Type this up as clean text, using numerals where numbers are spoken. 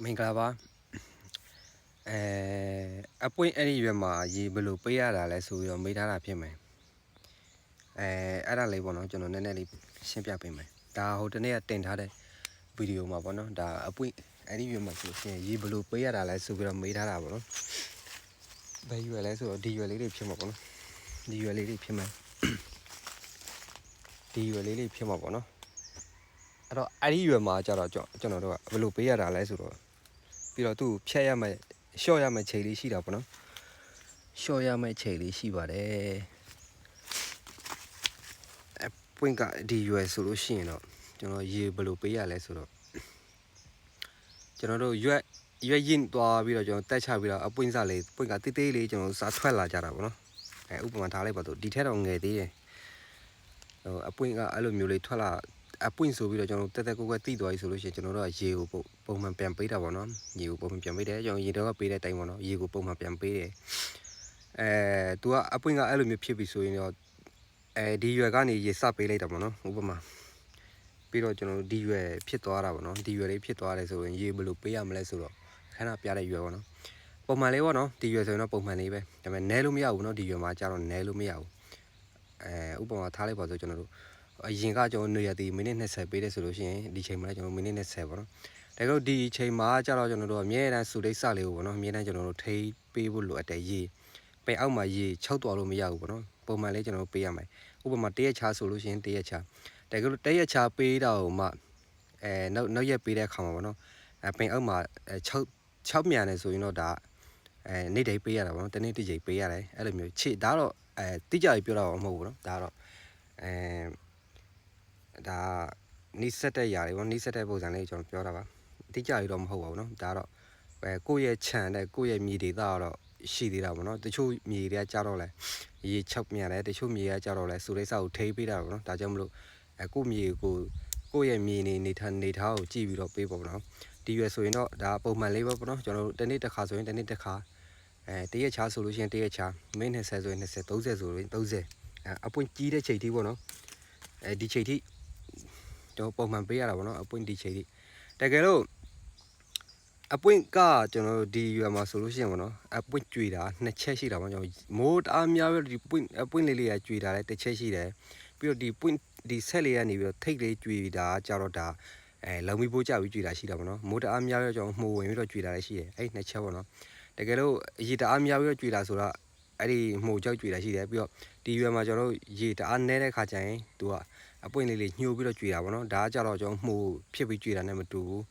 မင်္ဂလာပါအပွင့်အဲ့ဒီရွယ်မှာရေဘယ်လိုပေးရတာလဲဆိုပြီးတော့မေးထားတာဖြစ်မယ်အဲ့ဒါလေးပေါ့နော်ကျွန်တော်နည်းနည်းလေးရှင်းပြပေးမယ်ဒါဟိုတနေ့ကတင်ထားတဲ့ဗီဒီယိုမှာပေါ့နော်ဒါအပွင့်အဲ့ဒီရွယ်မှာဆိုရှင်ရေဘယ်လိုပေးရတာလဲဆိုပြီးတော့မေးထားတာပေါ့နော်ဘယ်ရွယ်လဲဆိုတော့ဒီရွယ်လေးတွေဖြစ်မှာပေါ့နော်ဒီရွယ်လေးတွေဖြစ်မှာဒီရွယ်လေးတွေဖြစ်မှာပေါ့နော်အဲ့တော့အဲ့ဒီရွယ်မှာကျတော့ကျွန်တော်တို့ကဘယ်လိုပေးရတာလဲဆိုတော့ပြီးတော့သူ့ဖြတ်ရမယ်လျှော့ရမယ်ချိန်လေးရှိတာပေါ့နော်လျှော့ရမယ့်ချိန်လေးရှိပါတယ်အပွင့်ကဒီရွယ်ဆိုလို့ရှိရင်တော့ကျွန်တော်ရေဘယ်လိုပေးရလဲဆိုတော့ကျွန်တော်တို့ရွက်ရင်သွားပြီးတော့ကျွန်တော်တက်ချပြီးတော့အပွင့်စားလေးပွင့်ကတိတ်တိတ်လေးကျွန်တော်စားထွက်လာကြတာပေါ့နော်ဥပမာထားလိုက်ပါတော့ဒီထက်တော့ငယ်သေးတယ်အပွင့်ကအဲ့လိုမျိုးလေးထွက်လာအပွင့်ဆိုပြီးတော့ကျွန်တော်တက်တက်ကိုကတိသွားပြီဆိုလို့ရှိရင်ကျွန်တော်တို့ကရေကိုပုံမှန်ပြန်ပေးတာပေါ့နော်ရေကိုပုံမှန်ပြန်ပေးတယ်ကျွန်တော်ရေတော့ကပေးတဲ့အတိုင်းပေါ့နော်ရေကိုပုံမှန်ပြန်ပေးတယ်သူကအပွင့်ကအဲ့လိုမျိုးဖြစ်ပြီဆိုရင်တော့ဒီရွယ်ကနေရေစပေးလိုက်တာပေါ့နော်ဥပမာပြီးတော့ကျွန်တော်ဒီရွယ်ဖြစ်သွားတာပေါ့နော်ဒီရွယ်လေးဖြစ်သွားတယ်ဆိုရင်ရေဘယ်လိုပေးရမလဲဆိုတော့ခဏပြတဲ့ရွယ်ပေါ့နော်ပုံမှန်လေးပေါ့နော်ဒီရွယ်ဆိုရင်တော့ပုံမှန်လေးပဲဒါပေမဲ့နဲလို့မရဘူးနော်ဒီရွယ်မှာကျတော့နဲလို့မရဘူးဥပမာထားလိုက်ပါဆိုကျွန်တော်တို့အရင်ကကျွန်တော်နေရသည်မိနစ်20ပေးတယ်ဆိုလို့ရှိရင်ဒီချိန်မှာလည်းကျွန်တော်မိနစ်20ပေါ့နော်ဒါကြောင့်ဒီချိန်မှာကျတော့ကျွန်တော်တို့အမြဲတမ်းစုလိပ်စလေးကိုပေါ့နော်အမြဲတမ်းကျွန်တော်တို့ထိပေးဖို့လိုအပ်တယ်ရေပင်အောက်မှာရေ၆သွားလို့မရဘူးပေါ့နော်ပုံမှန်လေးကျွန်တော်တို့ပေးရမယ်ဥပမာတရက်ချာဆိုလို့ရှိရင်တရက်ချာဒါကြောင့်တရက်ချာပေးတာကိုမှနောက်ရက်ပေးတဲ့အခါမှာပေါ့နော်ပင်အောက်မှာ6မြန်နေဆိုရင်တော့ဒါနေ့တိုင်းပေးရတာပေါ့နော်တနေ့တစ်ချိန်ပေးရတယ်အဲ့လိုမျိုးခြေဒါတော့တိကျပြီးပြောတာမဟုတ်ဘူးနော်ဒါတော့ဒါနိစက်တဲ့ຢာတွေပေါ့နိစက်တဲ့ပုံစံလေးကျွန်တော်ပြောတာပါတိကျရတော့မဟုတ်ပါဘူးနော်ဒါတော့ကိုယ့်ရဲ့ခြံတဲ့ကိုယ့်ရဲ့မြေဒေသကတော့ရှိသေးတာပေါ့နော်တချို့မြေတွေကကြတော့လဲရေချုပ်မြန်တယ်တချို့မြေကကြတော့လဲစူရိတ်စာကိုထိပေးတာပေါ့နော်ဒါကြောင့်မလို့ကိုယ့်မြေကိုယ့်ရဲ့မြေနေထားကိုကြည့်ပြီးတော့ပေးပေါ့နော်ဒီရွယ်ဆိုရင်တော့ဒါပုံမှန်လေးပဲပေါ့နော်ကျွန်တော်တို့တနေ့တစ်ခါဆိုရင်တနေ့တစ်ခါတရက်ချာဆိုလို့ရှိရင်တရက်ချာမိနစ်20ဆိုရင်20 30ဆိုရင်30အပွင့်ကြီးတဲ့ချိန်ထိပေါ့နော်ဒီချိန်ထိကျွန်တော်ပုံမှန်ပေးရတာပေါ့နော်အပွင့်ဒီချိန်ထိတကယ်လို့အပွင့်ကကျွန်တော်ဒီရွယ်မှာဆိုလို့ရှိရင်ပေါ့နော်အပွင့်ကြွေတာနှစ်ချက်ရှိတာပေါ့ကျွန်တော်မိုးတအားများပြီးဒီပွင့်လေးလေးကကြွေတာလည်းတစ်ချက်ရှိတယ်ပြီးတော့ဒီဆက်လေးကနေပြီးတော့ထိတ်လေးကြွေတာကြတော့ဒါလုံပြီးပိုးကြပြီးကြွေတာရှိတာပေါ့နော်မိုးတအားများပြီးတော့ကျွန်တော်မှုဝင်ပြီးတော့ကြွေတာလည်းရှိတယ်အဲ့နှစ်ချက်ပေါ့နော်တကယ်လို့ရေတအားများပြီးတော့ကြွေတာဆိုတော့အဲ့ဒီမှုကြောက်ကြွေတာရှိတယ်ပြီးတော့ဒီရွယ်မှာကျွန်တော်တို့ရေတအားနဲတဲ့ခါကျရင်သူကအပွင့်လေးလေးညှိုးပြီးတော့ကြွေတာပေါ့နော်ဒါကကြတော့ကျွန်တော်မှုဖြစ်ပြီးကြွေတာနဲ့မတူဘူး